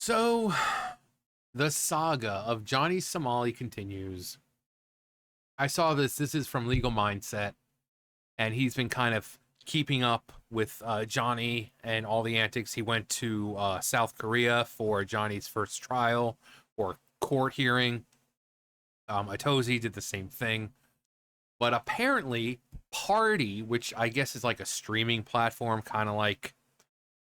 So, the saga of Johnny Somali continues. I saw this. This is from Legal Mindset, and he's been kind of keeping up with Johnny and all the antics. He went to South Korea for Johnny's first trial or court hearing. Atozi did the same thing. But apparently, Parti, which I guess is like a streaming platform, kind of like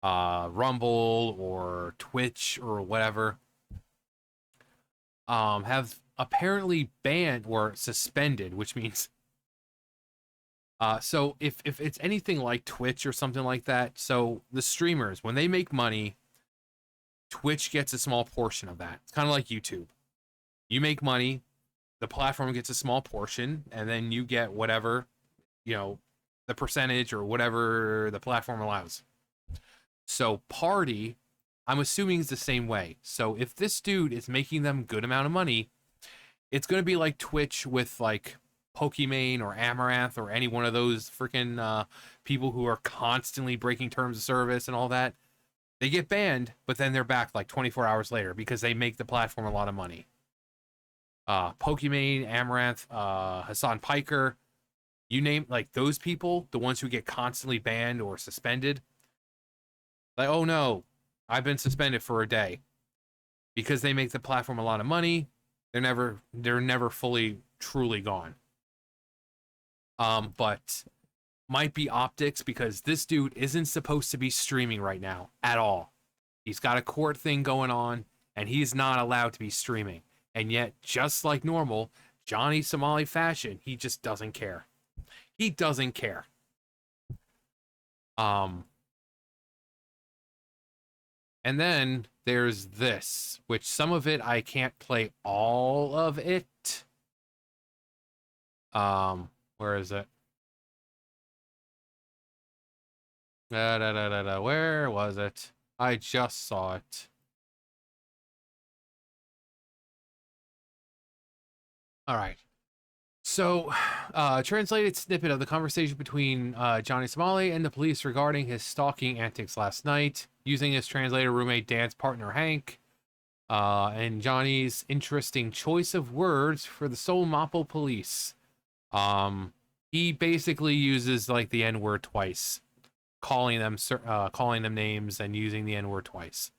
Rumble or Twitch or whatever, have apparently banned or suspended, which means so if it's anything like Twitch or something like that, so the streamers, when they make money, Twitch gets a small portion of that. It's kind of like YouTube. You make money, the platform gets a small portion, and then you get whatever, the percentage or whatever the platform allows. So Parti, I'm assuming, is the same way. So if this dude is making them good amount of money, it's going to be like Twitch with like Pokimane or Amaranth or any one of those freaking people who are constantly breaking terms of service and all that. They get banned, but then they're back like 24 hours later because they make the platform a lot of money. Pokimane, Amaranth, Hassan Piker, you name, like, those people, the ones who get constantly banned or suspended, like, oh no, I've been suspended for a day. Because they make the platform a lot of money, they're never fully, truly gone. But might be optics, because this dude isn't supposed to be streaming right now at all. He's got a court thing going on, and he's not allowed to be streaming. And yet, just like normal, Johnny Somali fashion, he just doesn't care. He doesn't care. And then there's this, which some of it I can't play all of it. Where is it? Where was it? I just saw it. All right. So, translated snippet of the conversation between Johnny Somali and the police regarding his stalking antics last night, using his translator roommate dance partner Hank, and Johnny's interesting choice of words for the Seoul Mapo police. He basically uses like the N-word twice, calling them names and using the N-word twice.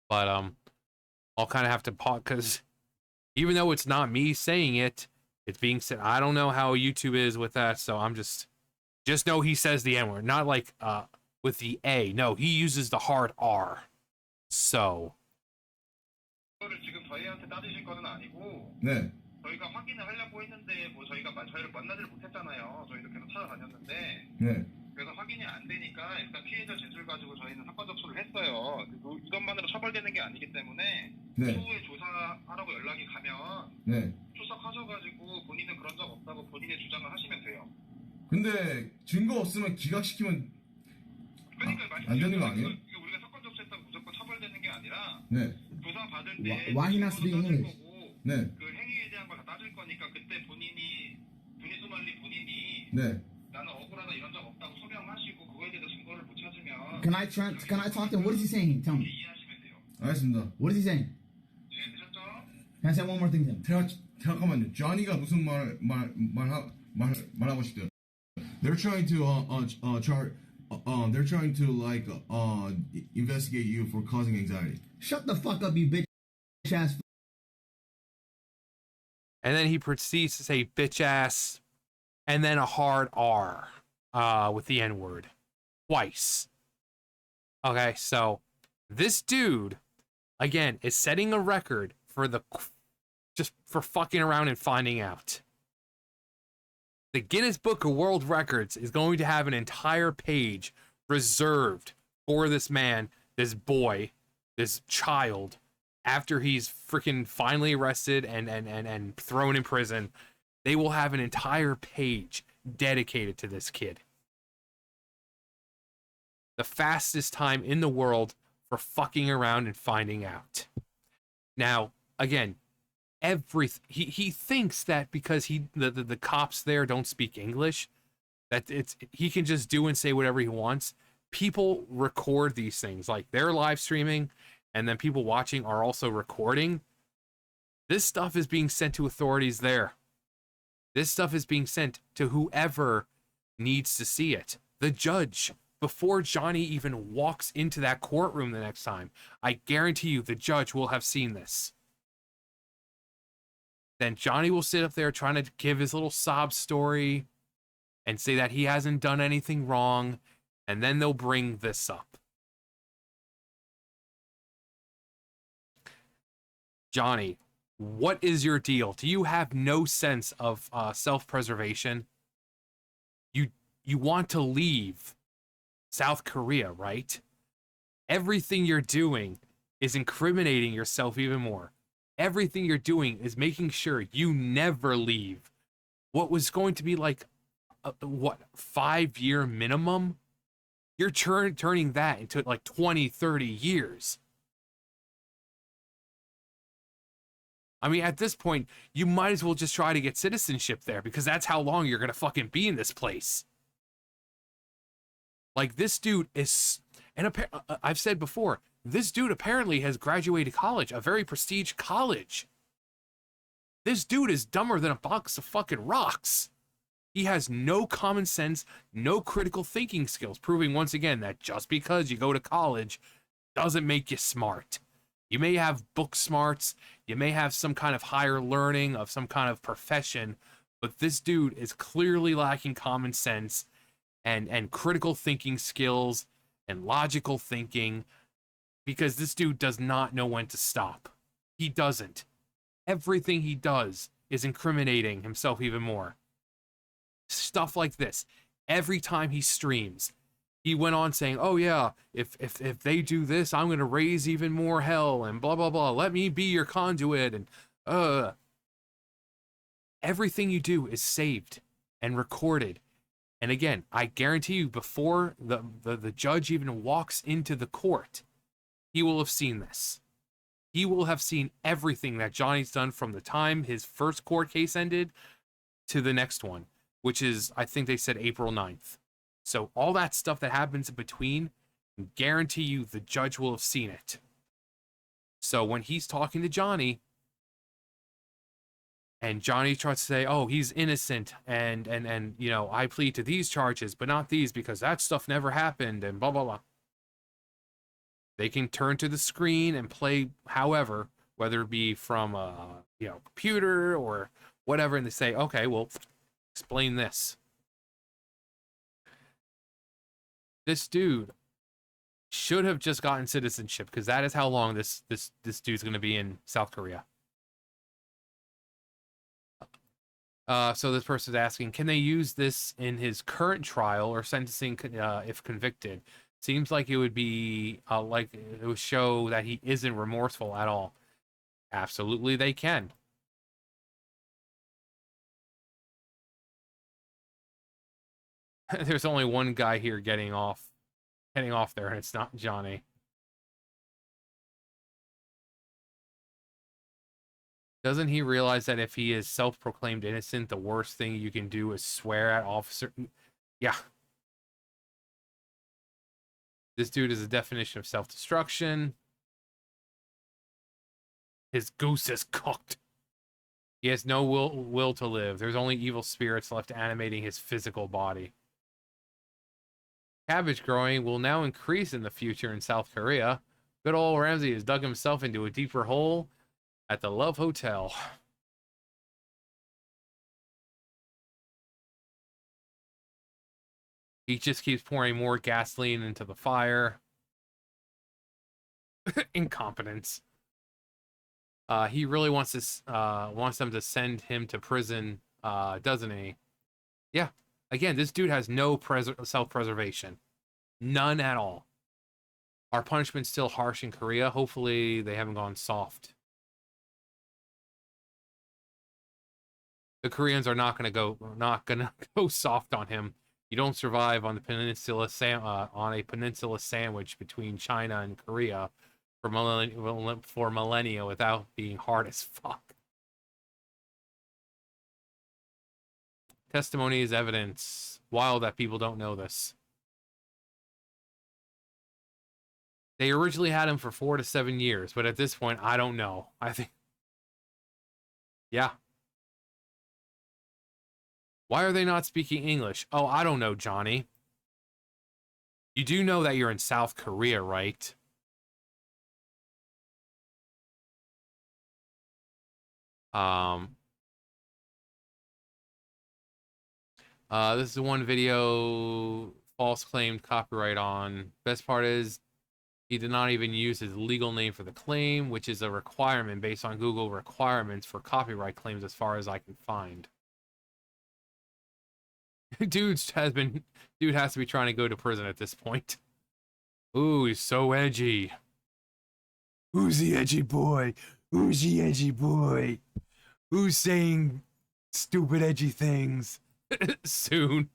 But I'll kind of have to pause because even though it's not me saying it, it's being said. I don't know how YouTube is with that, so I'm just know he says the N-word, not like with the A. No, he uses the hard R. So. 지금 저희한테 따지실 거는 아니고 네. 저희가 확인을 하려고 했는데 뭐 저희를 만나지를 못했잖아요. 저희도 계속 찾아다녔는데 네. 그래서 확인이 안 되니까 일단 피해자 진술 가지고 저희는 사건 접수를 했어요. 그리고 이것만으로 처벌되는 게 아니기 때문에 네. 추후에 조사하라고 연락이 가면 네. 출석하셔가지고 본인은 그런 적 없다고 본인의 주장을 하시면 돼요. 근데 증거 없으면 기각시키면 그러니까 안 되는 거 아니에요? 이게 우리가 사건 접수했다고 무조건 처벌되는 게 아니라 네. 조사 받을 때 Why he not speaking English? 네. 그 행위에 대한 걸 다 따질 거니까 그때 본인이 소말리 본인이 네. 나는 억울하다 이런 적 없다고 소명하시고 그거에 대해서 증거를 못 찾으면 Can I talk to him? What is he saying? Tell me. 이해하시면 돼요. 알겠습니다. What is he saying? 네, 되셨죠? Can I say one more thing to him? 잠깐만요. 조니가 무슨 말하고 싶대요? They're trying to they're trying to like investigate you for causing anxiety. Shut the fuck up, you bitch ass. And then he proceeds to say bitch ass and then a hard R with the N-word twice. Okay, so this dude, again, is setting a record for just for fucking around and finding out. The Guinness Book of World Records is going to have an entire page reserved for this man, this boy, this child, after he's freaking finally arrested and thrown in prison. They will have an entire page dedicated to this kid. The fastest time in the world for fucking around and finding out. Now, again, he thinks that because the cops there don't speak English, that he can just do and say whatever he wants. People record these things, like they're live streaming, and then people watching are also recording, this stuff is being sent to authorities there. This stuff is being sent to whoever needs to see it. The judge, before Johnny even walks into that courtroom the next time, I guarantee you the judge will have seen this. Then Johnny will sit up there trying to give his little sob story and say that he hasn't done anything wrong, and then they'll bring this up. Johnny, what is your deal? Do you have no sense of self-preservation? You want to leave South Korea, right? Everything you're doing is incriminating yourself even more. Everything you're doing is making sure you never leave what was going to be like a 5-year minimum. You're turning that into like 20, 30 years. I mean, at this point, you might as well just try to get citizenship there, because that's how long you're gonna fucking be in this place. Like, this dude is, and I've said before, this dude apparently has graduated college, a very prestigious college. This dude is dumber than a box of fucking rocks. He has no common sense, no critical thinking skills, proving once again that just because you go to college doesn't make you smart. You may have book smarts, you may have some kind of higher learning of some kind of profession, but this dude is clearly lacking common sense and critical thinking skills and logical thinking, because this dude does not know when to stop. He doesn't. Everything he does is incriminating himself even more. Stuff like this. Every time he streams, he went on saying, oh yeah, if they do this, I'm going to raise even more hell and blah, blah, blah. Let me be your conduit. And everything you do is saved and recorded. And again, I guarantee you, before the judge even walks into the court, he will have seen this. He will have seen everything that Johnny's done from the time his first court case ended to the next one, which is, I think they said April 9th. So all that stuff that happens in between, I guarantee you the judge will have seen it. So when he's talking to Johnny, and Johnny tries to say, oh, he's innocent, and you know, I plead to these charges, but not these, because that stuff never happened, and blah, blah, blah. They can turn to the screen and play however, whether it be from a computer or whatever, and they say, okay, well, explain this. This dude should have just gotten citizenship, because that is how long this dude's going to be in South Korea. So this person's asking, can they use this in his current trial or sentencing if convicted? Seems like it would be like it would show that he isn't remorseful at all. Absolutely, they can. There's only one guy here getting off there, and it's not Johnny. Doesn't he realize that if he is self-proclaimed innocent, the worst thing you can do is swear at officer? Yeah. This dude is a definition of self-destruction. His goose is cooked. He has no will to live. There's only evil spirits left animating his physical body. Cabbage growing will now increase in the future in South Korea. Good old Ramsey has dug himself into a deeper hole at the Love Hotel. He just keeps pouring more gasoline into the fire. Incompetence. He really wants them to send him to prison, doesn't he? Yeah. Again, this dude has no self-preservation. None at all. Are punishments still harsh in Korea? Hopefully they haven't gone soft. The Koreans are not gonna go soft on him. You don't survive on the peninsula on a peninsula sandwich between China and Korea for millennia without being hard as fuck. Testimony is evidence. Wild that people don't know this. They originally had him for 4 to 7 years, but at this point, I don't know. I think, yeah. Why are they not speaking English? Oh, I don't know, Johnny. You do know that you're in South Korea, right? This is the one video false claimed copyright on. Best part is he did not even use his legal name for the claim, which is a requirement based on Google requirements for copyright claims as far as I can find. Dude has to be trying to go to prison at this point. Ooh, he's so edgy. Who's the edgy boy? Who's the edgy boy? Who's saying stupid edgy things? Soon.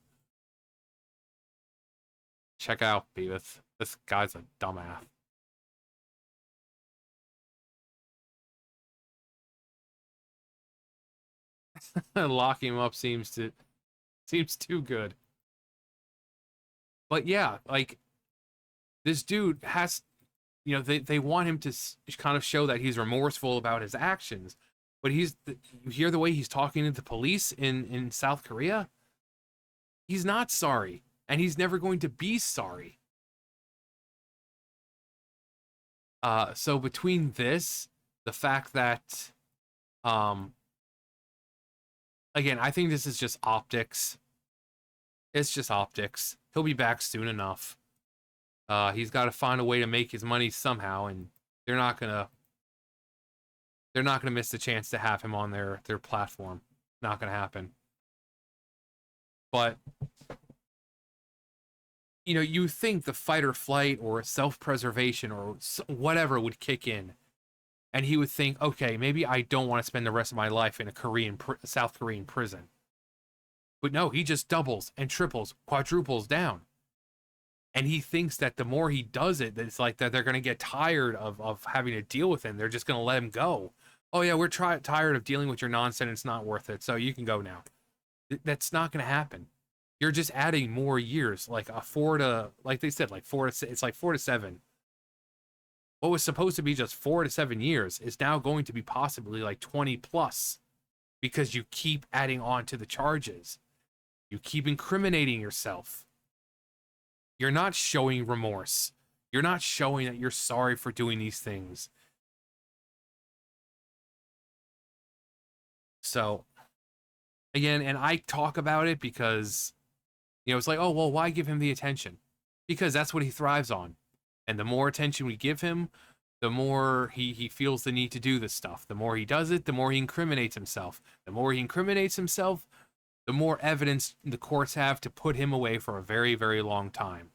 Check out Beavis. This guy's a dumbass. Locking him up seems too good. But yeah, like this dude has, they want him to kind of show that he's remorseful about his actions, but you hear the way he's talking to the police in South Korea. He's not sorry, and he's never going to be sorry. So between this, the fact that, again, I think this is just optics. It's just optics. He'll be back soon enough. He's got to find a way to make his money somehow, and they're not gonna miss the chance to have him on their platform. Not gonna happen. But you think the fight or flight or self-preservation or whatever would kick in, and he would think, okay, maybe I don't want to spend the rest of my life in a South Korean prison. But no, he just doubles and triples, quadruples down. And he thinks that the more he does it, that it's like that they're going to get tired of having to deal with him. They're just going to let him go. Oh yeah, we're tired of dealing with your nonsense. It's not worth it. So you can go now. That's not going to happen. You're just adding more years, like like they said, like 4 to, it's like 4 to 7. What was supposed to be just 4 to 7 years is now going to be possibly like 20 plus, because you keep adding on to the charges. You keep incriminating yourself. You're not showing remorse. You're not showing that you're sorry for doing these things. So, again, and I talk about it because, it's like, oh, well, why give him the attention? Because that's what he thrives on. And the more attention we give him, the more he feels the need to do this stuff. The more he does it, the more he incriminates himself. The more he incriminates himself, the more evidence the courts have to put him away for a very, very long time.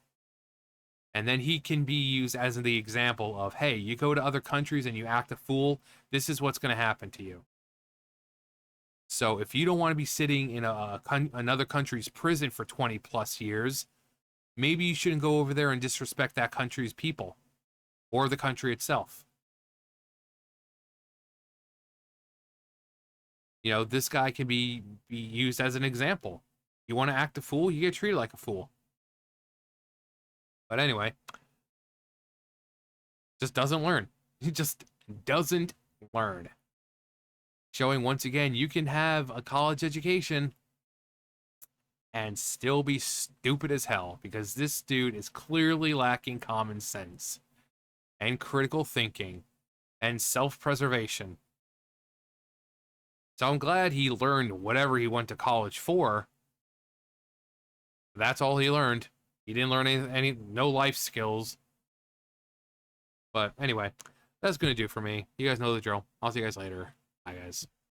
And then he can be used as the example of, hey, you go to other countries and you act a fool, this is what's going to happen to you. So if you don't want to be sitting in another country's prison for 20 plus years, maybe you shouldn't go over there and disrespect that country's people or the country itself. This guy can be used as an example. You want to act a fool, you get treated like a fool. But anyway, just doesn't learn. He just doesn't learn. Showing once again, you can have a college education and still be stupid as hell, because this dude is clearly lacking common sense and critical thinking and self-preservation. So I'm glad he learned whatever he went to college for. That's all he learned. He didn't learn no life skills. But anyway, that's going to do for me. You guys know the drill. I'll see you guys later. Bye, guys.